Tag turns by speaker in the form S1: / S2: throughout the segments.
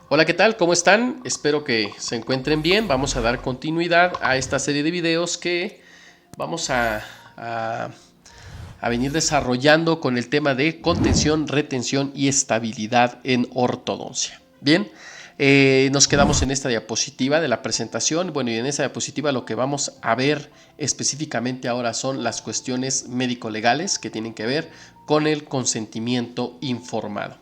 S1: Hola, ¿qué tal? ¿Cómo están? Espero que se encuentren bien. Vamos a dar continuidad a esta serie de videos que vamos a- a venir desarrollando con el tema de contención, retención y estabilidad en ortodoncia. Bien, nos quedamos en esta diapositiva de la presentación. Bueno, y en esta diapositiva lo que vamos a ver específicamente ahora son las cuestiones médico-legales que tienen que ver con el consentimiento informado.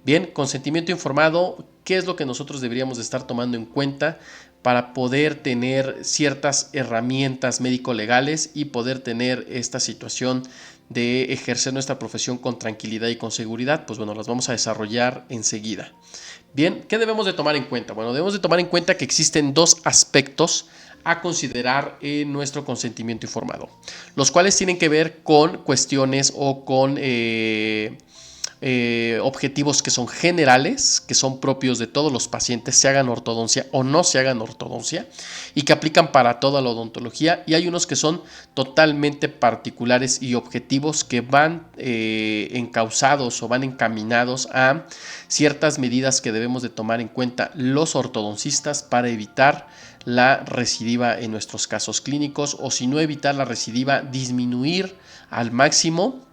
S1: Bien, consentimiento informado, ¿qué es lo que nosotros deberíamos de estar tomando en cuenta para poder tener ciertas herramientas médico-legales y poder tener esta situación de ejercer nuestra profesión con tranquilidad y con seguridad? Pues bueno, las vamos a desarrollar enseguida. Bien, ¿qué debemos de tomar en cuenta? Bueno, debemos de tomar en cuenta que existen dos aspectos a considerar en nuestro consentimiento informado, los cuales tienen que ver con cuestiones o con objetivos que son generales, que son propios de todos los pacientes, se hagan ortodoncia o no se hagan ortodoncia, y que aplican para toda la odontología, y hay unos que son totalmente particulares y objetivos que van encausados o van encaminados a ciertas medidas que debemos de tomar en cuenta los ortodoncistas para evitar la recidiva en nuestros casos clínicos, o si no evitar la recidiva, disminuir al máximo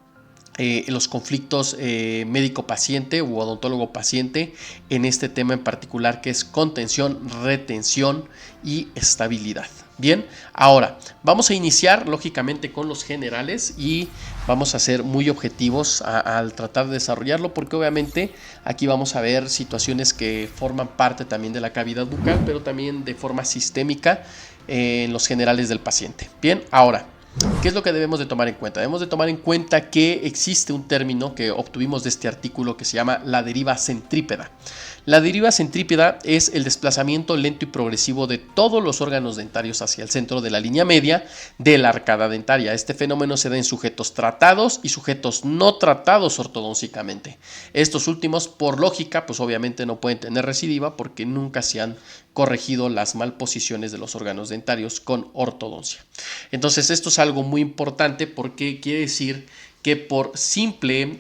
S1: los conflictos médico-paciente u odontólogo-paciente en este tema en particular, que es contención, retención y estabilidad. Bien, ahora vamos a iniciar lógicamente con los generales y vamos a ser muy objetivos al tratar de desarrollarlo, porque obviamente aquí vamos a ver situaciones que forman parte también de la cavidad bucal, pero también de forma sistémica en los generales del paciente. Bien, ahora, ¿qué es lo que debemos de tomar en cuenta? Debemos de tomar en cuenta que existe un término que obtuvimos de este artículo que se llama la deriva centrípeda. La deriva centrípeda es el desplazamiento lento y progresivo de todos los órganos dentarios hacia el centro de la línea media de la arcada dentaria. Este fenómeno se da en sujetos tratados y sujetos no tratados ortodóncicamente. Estos últimos, por lógica, pues obviamente no pueden tener recidiva porque nunca se han corregido las malposiciones de los órganos dentarios con ortodoncia. Entonces, esto es algo muy importante porque quiere decir que por simple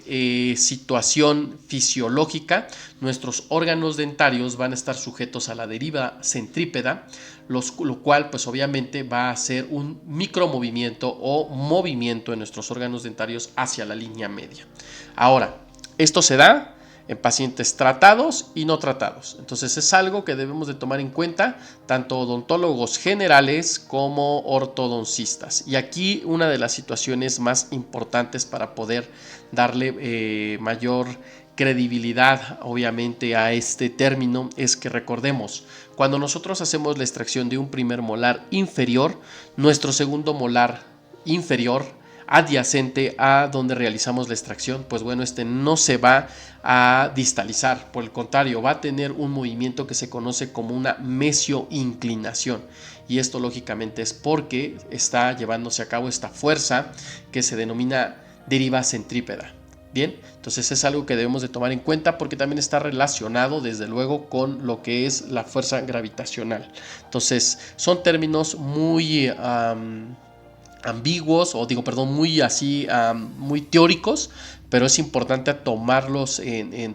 S1: situación fisiológica, nuestros órganos dentarios van a estar sujetos a la deriva centrípeda, lo cual pues obviamente va a hacer un micromovimiento o movimiento en nuestros órganos dentarios hacia la línea media. Ahora, esto se da en pacientes tratados y no tratados. Entonces es algo que debemos de tomar en cuenta tanto odontólogos generales como ortodoncistas. Y aquí una de las situaciones más importantes para poder darle mayor credibilidad obviamente a este término es que recordemos, cuando nosotros hacemos la extracción de un primer molar inferior, nuestro segundo molar inferior adyacente a donde realizamos la extracción, pues bueno, este no se va a distalizar, por el contrario, va a tener un movimiento que se conoce como una mesioinclinación, y esto lógicamente es porque está llevándose a cabo esta fuerza que se denomina deriva centrípeda. Bien, entonces es algo que debemos de tomar en cuenta porque también está relacionado desde luego con lo que es la fuerza gravitacional. Entonces son términos muy ambiguos, o digo, perdón, muy así, muy teóricos, pero es importante tomarlos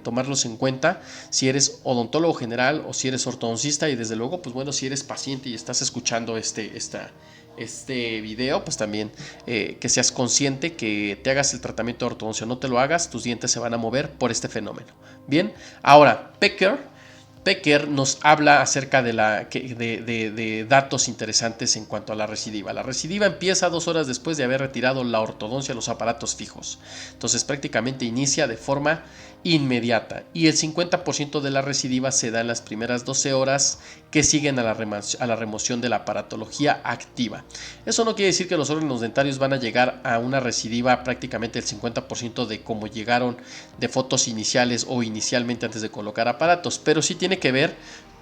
S1: tomarlos en cuenta si eres odontólogo general o si eres ortodoncista, y desde luego, pues bueno, si eres paciente y estás escuchando este video, pues también que seas consciente, que te hagas el tratamiento de ortodoncia, no te lo hagas, tus dientes se van a mover por este fenómeno. Bien, ahora, Pecker nos habla acerca de datos interesantes en cuanto a la recidiva. La recidiva empieza 2 horas después de haber retirado la ortodoncia a los aparatos fijos. Entonces prácticamente inicia de forma inmediata, y el 50% de la recidiva se da en las primeras 12 horas que siguen a la remoción de la aparatología activa. Eso no quiere decir que los órganos dentarios van a llegar a una recidiva prácticamente el 50% de como llegaron de fotos iniciales o inicialmente antes de colocar aparatos, pero sí tiene que ver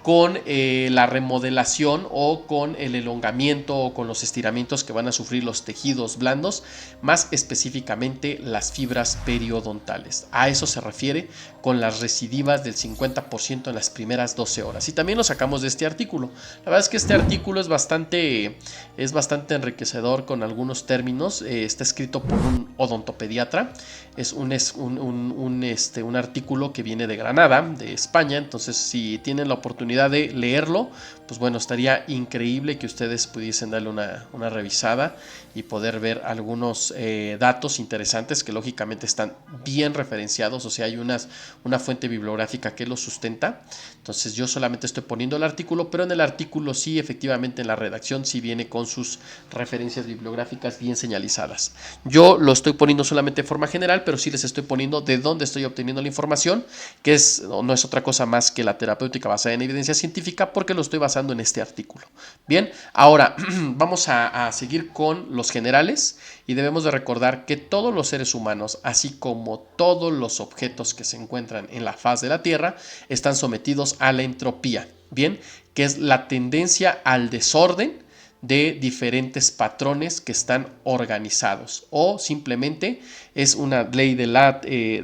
S1: con la remodelación o con el elongamiento o con los estiramientos que van a sufrir los tejidos blandos, más específicamente las fibras periodontales. A eso se refiere con las recidivas del 50% en las primeras 12 horas. Y también lo sacamos de este artículo. La verdad es que este artículo es bastante enriquecedor con algunos términos. Está escrito por un odontopediatra. Es un artículo que viene de Granada, de España. Entonces, si tienen la oportunidad de leerlo, pues bueno, estaría increíble que ustedes pudiesen darle una revisada y poder ver algunos datos interesantes que lógicamente están bien referenciados. O sea, hay una fuente bibliográfica que lo sustenta. Entonces, yo solamente estoy poniendo el artículo, pero en el artículo sí, efectivamente, en la redacción sí viene con sus referencias bibliográficas bien señalizadas. Yo lo estoy poniendo solamente de forma general, pero sí les estoy poniendo de dónde estoy obteniendo la información, que no es otra cosa más que la terapéutica basada en evidencia científica, porque lo estoy basando en este artículo. Bien, ahora vamos a seguir con los generales y debemos de recordar que todos los seres humanos, así como todos los objetos que se encuentran en la faz de la Tierra, están sometidos a la entropía, bien, que es la tendencia al desorden de diferentes patrones que están organizados, o simplemente es una ley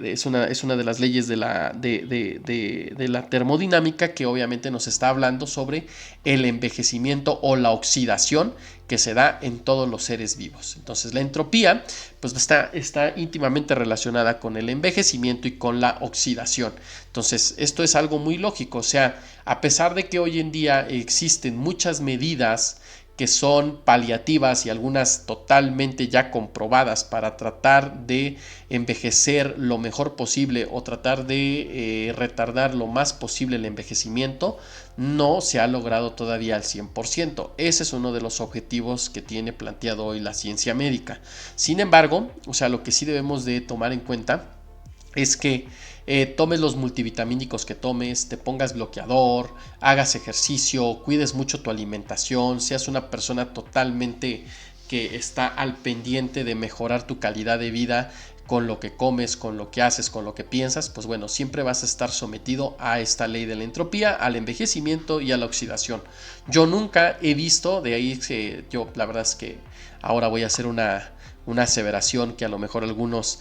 S1: es una de las leyes de la termodinámica, que obviamente nos está hablando sobre el envejecimiento o la oxidación que se da en todos los seres vivos. Entonces, la entropía pues está íntimamente relacionada con el envejecimiento y con la oxidación. Entonces, esto es algo muy lógico. O sea, a pesar de que hoy en día existen muchas medidas que son paliativas y algunas totalmente ya comprobadas para tratar de envejecer lo mejor posible o tratar de retardar lo más posible el envejecimiento, no se ha logrado todavía al 100%. Ese es uno de los objetivos que tiene planteado hoy la ciencia médica. Sin embargo, o sea, lo que sí debemos de tomar en cuenta es que tomes los multivitamínicos que tomes, te pongas bloqueador, hagas ejercicio, cuides mucho tu alimentación, seas una persona totalmente que está al pendiente de mejorar tu calidad de vida con lo que comes, con lo que haces, con lo que piensas, pues bueno, siempre vas a estar sometido a esta ley de la entropía, al envejecimiento y a la oxidación. Yo nunca he visto, de ahí que yo la verdad es que ahora voy a hacer una aseveración que a lo mejor a algunos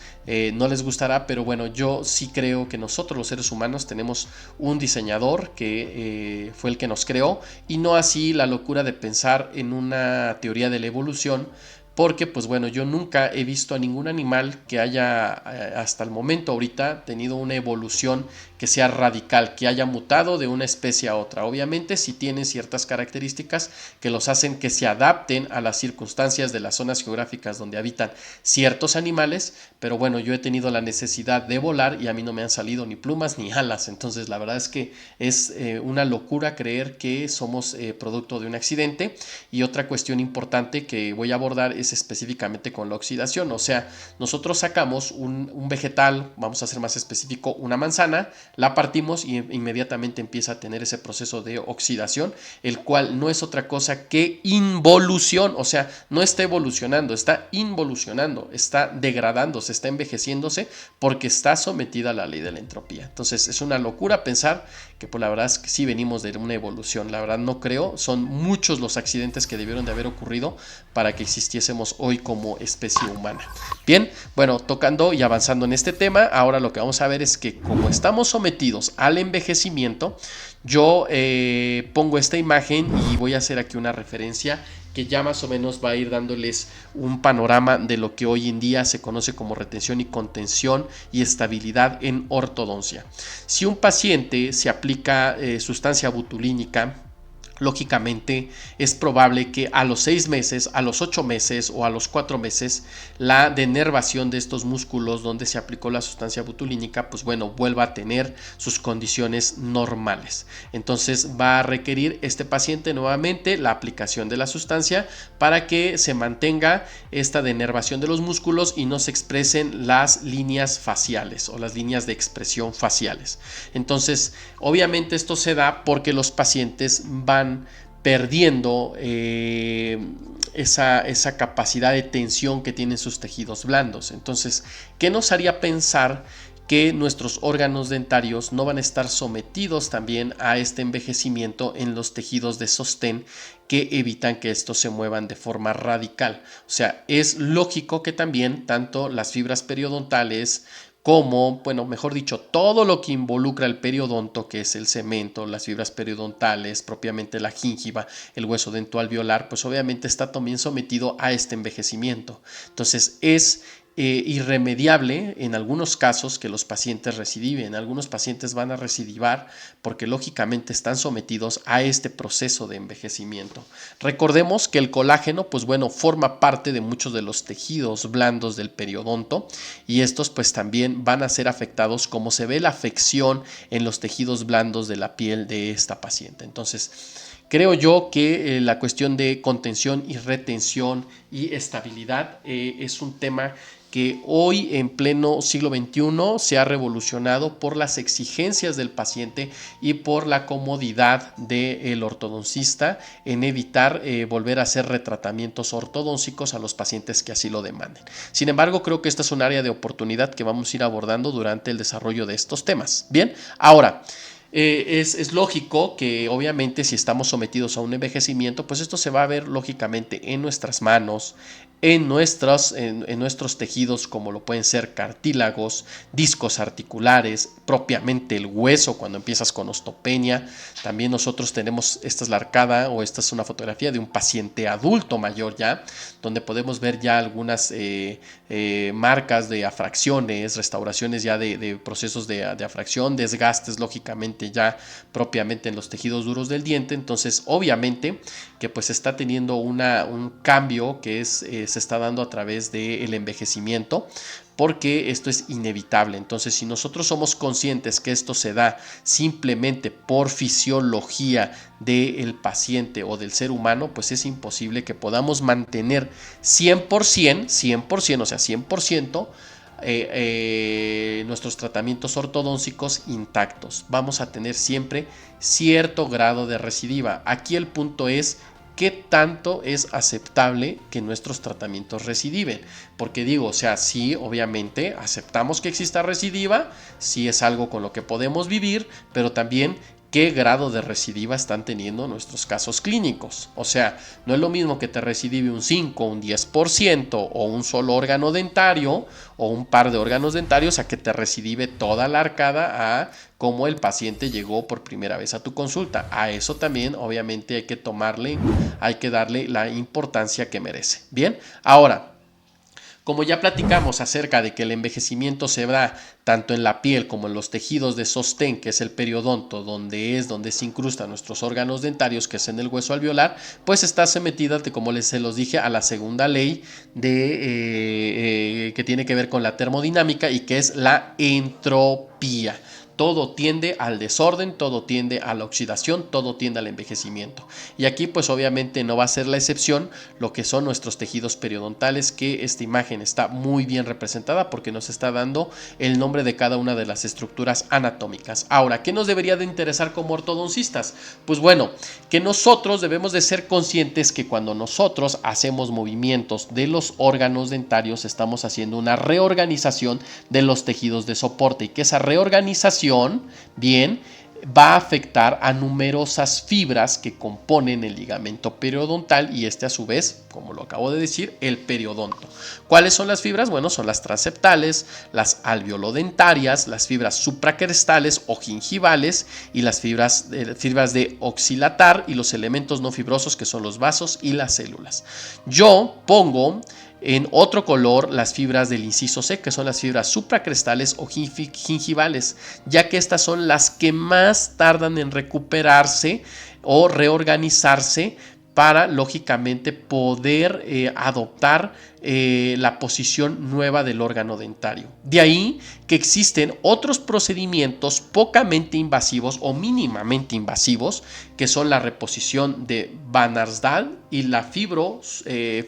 S1: no les gustará, pero bueno, yo sí creo que nosotros los seres humanos tenemos un diseñador que fue el que nos creó, y no así la locura de pensar en una teoría de la evolución, porque pues bueno, yo nunca he visto a ningún animal que haya hasta el momento ahorita tenido una evolución que sea radical, que haya mutado de una especie a otra. Obviamente sí tienen ciertas características que los hacen que se adapten a las circunstancias de las zonas geográficas donde habitan ciertos animales, pero bueno, yo he tenido la necesidad de volar y a mí no me han salido ni plumas ni alas. Entonces la verdad es que es una locura creer que somos producto de un accidente. Y otra cuestión importante que voy a abordar es específicamente con la oxidación. O sea, nosotros sacamos un vegetal, vamos a ser más específico, una manzana, la partimos y inmediatamente empieza a tener ese proceso de oxidación, el cual no es otra cosa que involución. O sea, no está evolucionando, está involucionando, está degradándose, está envejeciéndose, porque está sometida a la ley de la entropía. Entonces es una locura pensar que pues la verdad es que sí venimos de una evolución. La verdad no creo, son muchos los accidentes que debieron de haber ocurrido para que existiésemos hoy como especie humana. Bien, bueno, tocando y avanzando en este tema, ahora lo que vamos a ver es que como estamos sometidos al envejecimiento, yo pongo esta imagen y voy a hacer aquí una referencia que ya más o menos va a ir dándoles un panorama de lo que hoy en día se conoce como retención y contención y estabilidad en ortodoncia. Si un paciente se aplica sustancia botulínica, lógicamente es probable que a los 6 meses, a los 8 meses o a los 4 meses la denervación de estos músculos donde se aplicó la sustancia botulínica, pues bueno, vuelva a tener sus condiciones normales. Entonces va a requerir este paciente nuevamente la aplicación de la sustancia para que se mantenga esta denervación de los músculos y no se expresen las líneas faciales o las líneas de expresión faciales. Entonces, obviamente esto se da porque los pacientes van perdiendo esa capacidad de tensión que tienen sus tejidos blandos. Entonces, ¿qué nos haría pensar que nuestros órganos dentarios no van a estar sometidos también a este envejecimiento en los tejidos de sostén que evitan que estos se muevan de forma radical. O sea, es lógico que también tanto las fibras periodontales como, bueno, mejor dicho, todo lo que involucra el periodonto, que es el cemento, las fibras periodontales, propiamente la gíngiva, el hueso dentoalveolar, pues obviamente está también sometido a este envejecimiento. Entonces es irremediable en algunos casos que los pacientes recidiven. Algunos pacientes van a recidivar porque lógicamente están sometidos a este proceso de envejecimiento. Recordemos que el colágeno, pues bueno, forma parte de muchos de los tejidos blandos del periodonto y estos pues también van a ser afectados como se ve la afección en los tejidos blandos de la piel de esta paciente. Entonces, creo yo que la cuestión de contención y retención y estabilidad es un tema que hoy en pleno siglo XXI se ha revolucionado por las exigencias del paciente y por la comodidad del ortodoncista en evitar volver a hacer retratamientos ortodóncicos a los pacientes que así lo demanden. Sin embargo, creo que esta es un área de oportunidad que vamos a ir abordando durante el desarrollo de estos temas. Bien, ahora, es lógico que obviamente si estamos sometidos a un envejecimiento, pues esto se va a ver lógicamente en nuestras manos, en nuestros tejidos como lo pueden ser cartílagos, discos articulares, propiamente el hueso cuando empiezas con osteopenia. También nosotros tenemos, esta es la arcada o esta es una fotografía de un paciente adulto mayor ya, donde podemos ver ya algunas marcas de afracciones, restauraciones ya de procesos de afracción, desgastes lógicamente ya propiamente en los tejidos duros del diente. Entonces obviamente que pues está teniendo un cambio que se está dando a través del envejecimiento, porque esto es inevitable. Entonces, si nosotros somos conscientes que esto se da simplemente por fisiología del paciente o del ser humano, pues es imposible que podamos mantener 100%, o sea, 100%, nuestros tratamientos ortodóncicos intactos. Vamos a tener siempre cierto grado de recidiva. Aquí el punto es qué tanto es aceptable que nuestros tratamientos recidiven. Porque digo, o sea, sí, obviamente aceptamos que exista recidiva, sí es algo con lo que podemos vivir, pero también qué grado de recidiva están teniendo nuestros casos clínicos. O sea, no es lo mismo que te recidive un 5, un 10% o un solo órgano dentario o un par de órganos dentarios a que te recidive toda la arcada a cómo el paciente llegó por primera vez a tu consulta. A eso también obviamente hay que darle la importancia que merece. Bien, ahora, como ya platicamos acerca de que el envejecimiento se da tanto en la piel como en los tejidos de sostén, que es el periodonto, donde se incrustan nuestros órganos dentarios, que es en el hueso alveolar, pues está sometida, como se los dije, a la segunda ley que tiene que ver con la termodinámica y que es la entropía. Todo tiende al desorden, todo tiende a la oxidación, todo tiende al envejecimiento. Y aquí pues obviamente no va a ser la excepción lo que son nuestros tejidos periodontales, que esta imagen está muy bien representada porque nos está dando el nombre de cada una de las estructuras anatómicas. Ahora, ¿qué nos debería de interesar como ortodoncistas? Pues bueno, que nosotros debemos de ser conscientes que cuando nosotros hacemos movimientos de los órganos dentarios estamos haciendo una reorganización de los tejidos de soporte y que esa reorganización bien va a afectar a numerosas fibras que componen el ligamento periodontal y a su vez, como lo acabo de decir, el periodonto. ¿Cuáles son las fibras? Bueno, son las transeptales, las alveolodentarias, las fibras supracrestales o gingivales y las fibras de oxilatar y los elementos no fibrosos que son los vasos y las células. Yo pongo en otro color las fibras del inciso C, que son las fibras supracrestales o gingivales, ya que estas son las que más tardan en recuperarse o reorganizarse para lógicamente poder adoptar la posición nueva del órgano dentario. De ahí que existen otros procedimientos pocamente invasivos o mínimamente invasivos, que son la reposición de Van Arsdale y la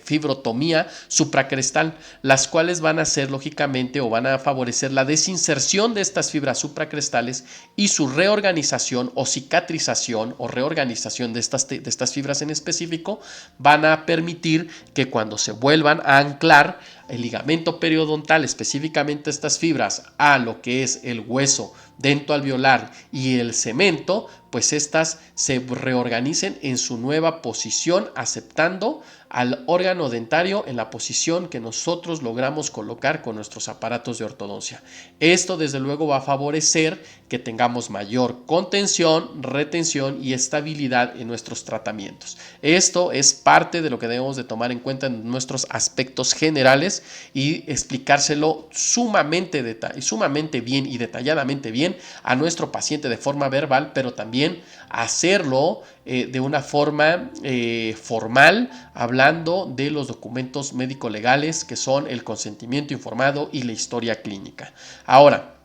S1: fibrotomía supracrestal, las cuales van a hacer lógicamente o van a favorecer la desinserción de estas fibras supracrestales y su reorganización o cicatrización o reorganización de estas fibras en específico van a permitir que cuando se vuelvan a anclar el ligamento periodontal, específicamente estas fibras, a lo que es el hueso dentoalveolar y el cemento, pues estas se reorganicen en su nueva posición, aceptando al órgano dentario en la posición que nosotros logramos colocar con nuestros aparatos de ortodoncia. Esto desde luego va a favorecer que tengamos mayor contención, retención y estabilidad en nuestros tratamientos. Esto es parte de lo que debemos de tomar en cuenta en nuestros aspectos generales y explicárselo sumamente bien y detalladamente bien a nuestro paciente de forma verbal, pero también hacerlo de una forma formal, hablando de los documentos médico-legales que son el consentimiento informado y la historia clínica. Ahora,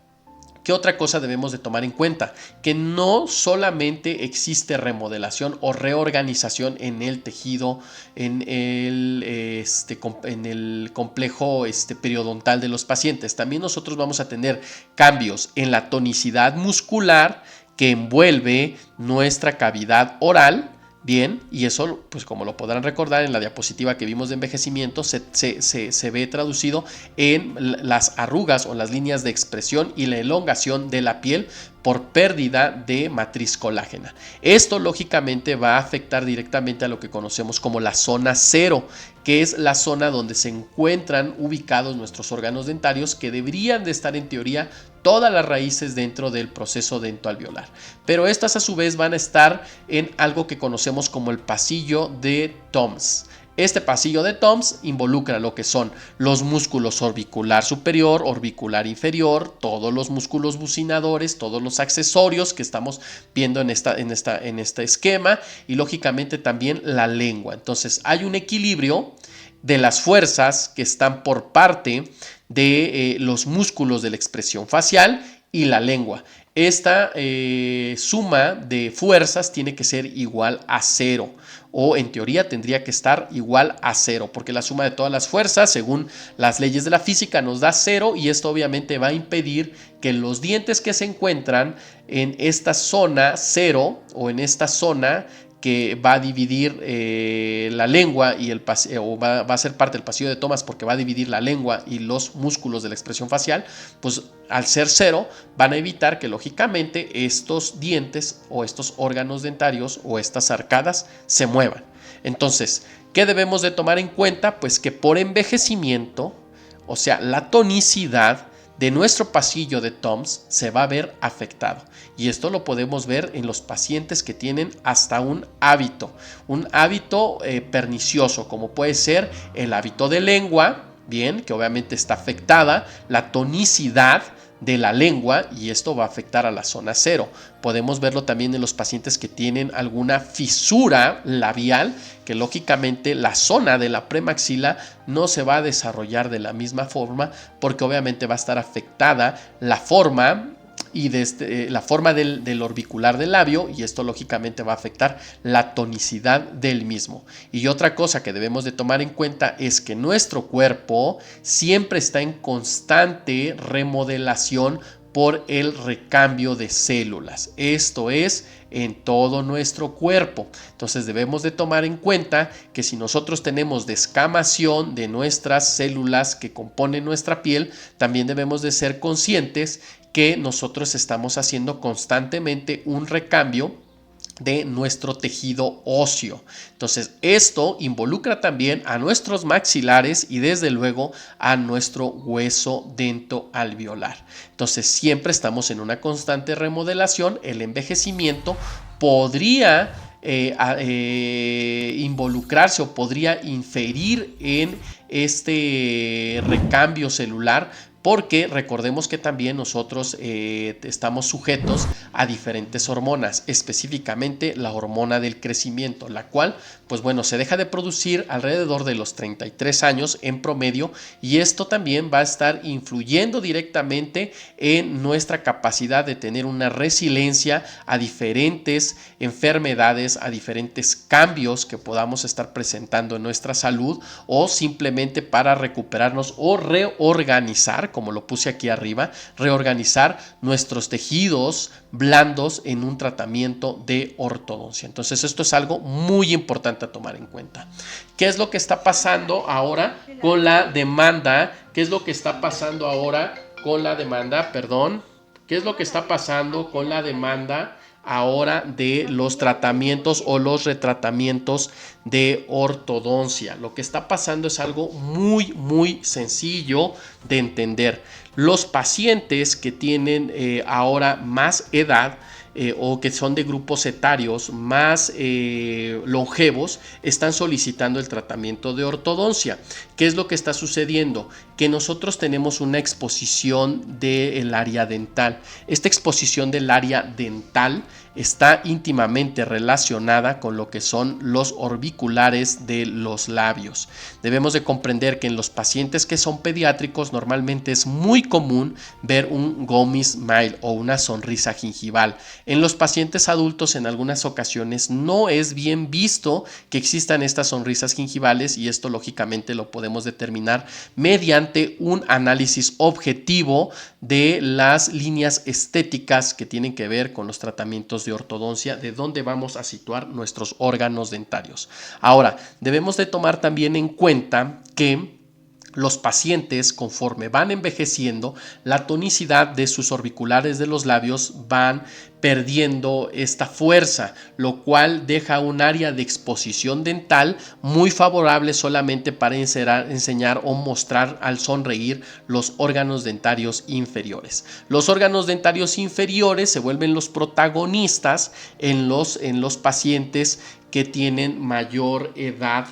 S1: ¿qué otra cosa debemos de tomar en cuenta? Que no solamente existe remodelación o reorganización en el tejido, en el complejo periodontal de los pacientes. También nosotros vamos a tener cambios en la tonicidad muscular que envuelve nuestra cavidad oral. Bien, y eso, pues como lo podrán recordar en la diapositiva que vimos de envejecimiento, se ve traducido en las arrugas o las líneas de expresión y la elongación de la piel por pérdida de matriz colágena. Esto lógicamente va a afectar directamente a lo que conocemos como la zona cero, que es la zona donde se encuentran ubicados nuestros órganos dentarios, que deberían de estar en teoría todas las raíces dentro del proceso dentoalveolar. Pero estas a su vez van a estar en algo que conocemos como el pasillo de Toms. Este pasillo de Toms involucra lo que son los músculos orbicular superior, orbicular inferior, todos los músculos bucinadores, todos los accesorios que estamos viendo en este esquema y lógicamente también la lengua. Entonces hay un equilibrio de las fuerzas que están por parte de los músculos de la expresión facial y la lengua. Esta suma de fuerzas tiene que ser igual a 0, o en teoría tendría que estar igual a 0, porque la suma de todas las fuerzas, según las leyes de la física, nos da 0, y esto obviamente va a impedir que los dientes que se encuentran en esta zona 0 o en esta zona que va a dividir la lengua y va a ser parte del pasillo de Tomas, porque va a dividir la lengua y los músculos de la expresión facial, pues al ser 0 van a evitar que lógicamente estos dientes o estos órganos dentarios o estas arcadas se muevan. Entonces, ¿qué debemos de tomar en cuenta? Pues que por envejecimiento, o sea, la tonicidad de nuestro pasillo de Toms se va a ver afectado, y esto lo podemos ver en los pacientes que tienen hasta un hábito pernicioso, como puede ser el hábito de lengua, bien, que obviamente está afectada, la tonicidad de la lengua, y esto va a afectar a la zona 0. Podemos verlo también en los pacientes que tienen alguna fisura labial, que lógicamente la zona de la premaxila no se va a desarrollar de la misma forma, porque obviamente va a estar afectada la forma y la forma del orbicular del labio, y esto lógicamente va a afectar la tonicidad del mismo. Y otra cosa que debemos de tomar en cuenta es que nuestro cuerpo siempre está en constante remodelación por el recambio de células. Esto es en todo nuestro cuerpo. Entonces debemos de tomar en cuenta que si nosotros tenemos descamación de nuestras células que componen nuestra piel, también debemos de ser conscientes que nosotros estamos haciendo constantemente un recambio de nuestro tejido óseo. Entonces, esto involucra también a nuestros maxilares y desde luego a nuestro hueso dentoalveolar. Entonces, siempre estamos en una constante remodelación. El envejecimiento podría involucrarse o podría inferir en este recambio celular, porque recordemos que también nosotros estamos sujetos a diferentes hormonas, específicamente la hormona del crecimiento, la cual, pues bueno, se deja de producir alrededor de los 33 años en promedio, y esto también va a estar influyendo directamente en nuestra capacidad de tener una resiliencia a diferentes enfermedades, a diferentes cambios que podamos estar presentando en nuestra salud, o simplemente para recuperarnos o reorganizar, como lo puse aquí arriba, reorganizar nuestros tejidos blandos en un tratamiento de ortodoncia. Entonces esto es algo muy importante a tomar en cuenta. ¿Qué es lo que está pasando ahora con la demanda? ¿Qué es lo que está pasando ahora con la demanda? Perdón. ¿Qué es lo que está pasando con la demanda ahora de los tratamientos o los retratamientos de ortodoncia? Lo que está pasando es algo muy sencillo de entender. Los pacientes que tienen ahora más edad o que son de grupos etarios más longevos están solicitando el tratamiento de ortodoncia. ¿Qué es lo que está sucediendo? Que nosotros tenemos una exposición del área dental. Esta exposición del área dental está íntimamente relacionada con lo que son los orbiculares de los labios. Debemos de comprender que en los pacientes que son pediátricos normalmente es muy común ver un gummy smile o una sonrisa gingival. En los pacientes adultos en algunas ocasiones no es bien visto que existan estas sonrisas gingivales, y esto lógicamente lo podemos determinar mediante un análisis objetivo de las líneas estéticas que tienen que ver con los tratamientos de ortodoncia, de dónde vamos a situar nuestros órganos dentarios. Ahora, debemos de tomar también en cuenta que los pacientes, conforme van envejeciendo, la tonicidad de sus orbiculares de los labios van perdiendo esta fuerza, lo cual deja un área de exposición dental muy favorable solamente para enseñar o mostrar al sonreír los órganos dentarios inferiores. Los órganos dentarios inferiores se vuelven los protagonistas en los pacientes que tienen mayor edad,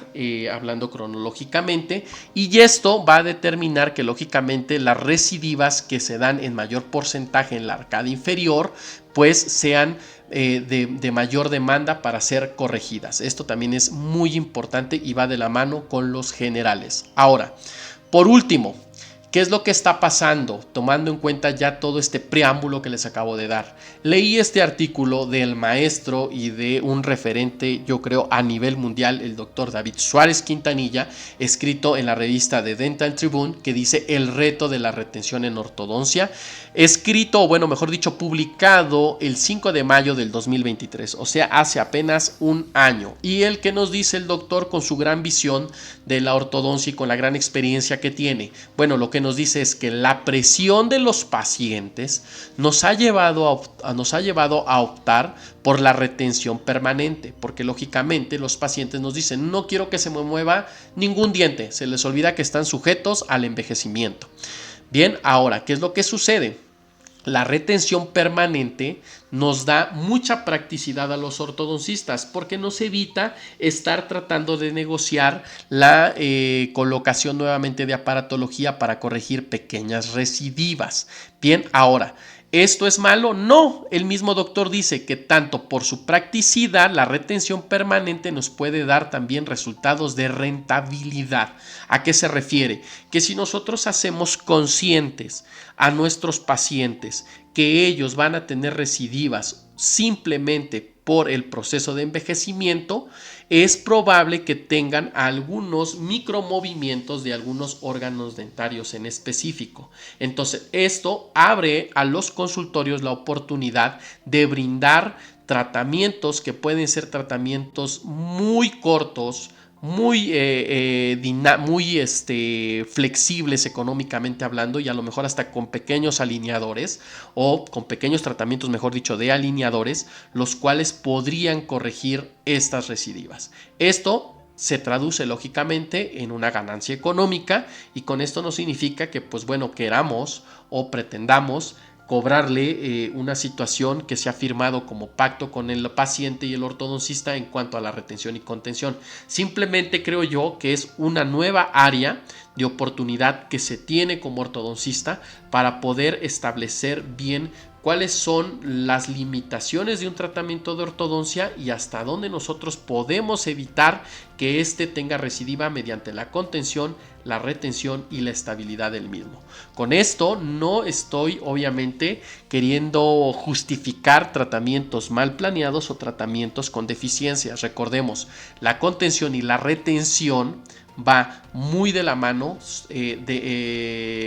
S1: hablando cronológicamente, y esto va a determinar que lógicamente las recidivas que se dan en mayor porcentaje en la arcada inferior pues sean de mayor demanda para ser corregidas. Esto también es muy importante y va de la mano con los generales. Ahora, por último, ¿qué es lo que está pasando? Tomando en cuenta ya todo este preámbulo que les acabo de dar. Leí este artículo del maestro y de un referente, yo creo, a nivel mundial, el doctor David Suárez Quintanilla, escrito en la revista The Dental Tribune, que dice El reto de la retención en ortodoncia, escrito, o bueno, mejor dicho, publicado el 5 de mayo del 2023, o sea, hace apenas un año. Y el que nos dice el doctor con su gran visión de la ortodoncia y con la gran experiencia que tiene. Bueno, lo que nos dice es que la presión de los pacientes nos ha llevado a optar por la retención permanente, porque lógicamente los pacientes nos dicen no quiero que se me mueva ningún diente, se les olvida que están sujetos al envejecimiento. Bien, ahora, ¿qué es lo que sucede? La retención permanente nos da mucha practicidad a los ortodoncistas porque nos evita estar tratando de negociar la colocación nuevamente de aparatología para corregir pequeñas recidivas. Bien, ahora, ¿esto es malo? No, el mismo doctor dice que tanto por su practicidad la retención permanente nos puede dar también resultados de rentabilidad. ¿A qué se refiere? Que si nosotros hacemos conscientes a nuestros pacientes que ellos van a tener recidivas simplemente por el proceso de envejecimiento, es probable que tengan algunos micromovimientos de algunos órganos dentarios en específico. Entonces, esto abre a los consultorios la oportunidad de brindar tratamientos que pueden ser tratamientos muy cortos, muy flexibles económicamente hablando, y a lo mejor hasta con pequeños alineadores o con pequeños tratamientos, mejor dicho, de alineadores, los cuales podrían corregir estas recidivas. Esto se traduce lógicamente en una ganancia económica, y con esto no significa que pues bueno queramos o pretendamos cobrarle una situación que se ha firmado como pacto con el paciente y el ortodoncista en cuanto a la retención y contención. Simplemente creo yo que es una nueva área de oportunidad que se tiene como ortodoncista para poder establecer bien cuáles son las limitaciones de un tratamiento de ortodoncia y hasta dónde nosotros podemos evitar que éste tenga recidiva mediante la contención, la retención y la estabilidad del mismo. Con esto no estoy obviamente queriendo justificar tratamientos mal planeados o tratamientos con deficiencias. Recordemos, la contención y la retención va muy de la mano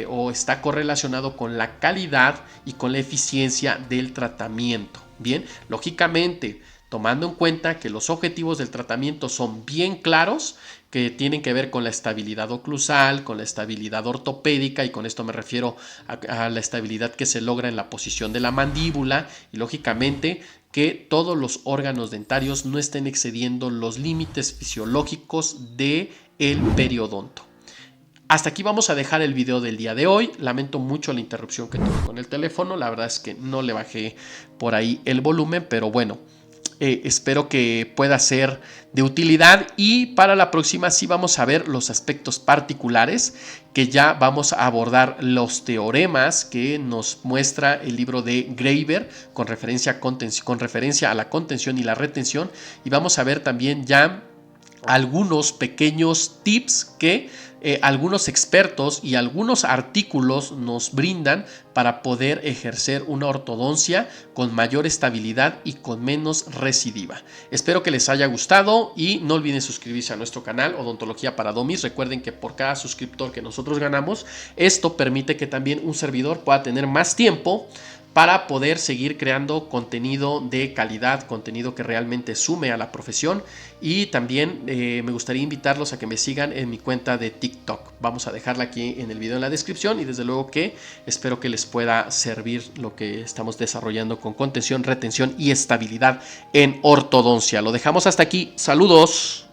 S1: o está correlacionado con la calidad y con la eficiencia del tratamiento. Bien, lógicamente, tomando en cuenta que los objetivos del tratamiento son bien claros, que tienen que ver con la estabilidad oclusal, con la estabilidad ortopédica, y con esto me refiero a la estabilidad que se logra en la posición de la mandíbula, y lógicamente que todos los órganos dentarios no estén excediendo los límites fisiológicos del periodonto. Hasta aquí vamos a dejar el video del día de hoy. Lamento mucho la interrupción que tuve con el teléfono. La verdad es que no le bajé por ahí el volumen, pero bueno, espero que pueda ser de utilidad, y para la próxima sí vamos a ver los aspectos particulares, que ya vamos a abordar los teoremas que nos muestra el libro de Graeber con referencia a la contención y la retención, y vamos a ver también ya algunos pequeños tips que algunos expertos y algunos artículos nos brindan para poder ejercer una ortodoncia con mayor estabilidad y con menos recidiva. Espero que les haya gustado y no olviden suscribirse a nuestro canal Odontología para Domis. Recuerden que por cada suscriptor que nosotros ganamos, esto permite que también un servidor pueda tener más tiempo para poder seguir creando contenido de calidad, contenido que realmente sume a la profesión. Y también me gustaría invitarlos a que me sigan en mi cuenta de TikTok. Vamos a dejarla aquí en el video en la descripción, y desde luego que espero que les pueda servir lo que estamos desarrollando con contención, retención y estabilidad en ortodoncia. Lo dejamos hasta aquí. Saludos.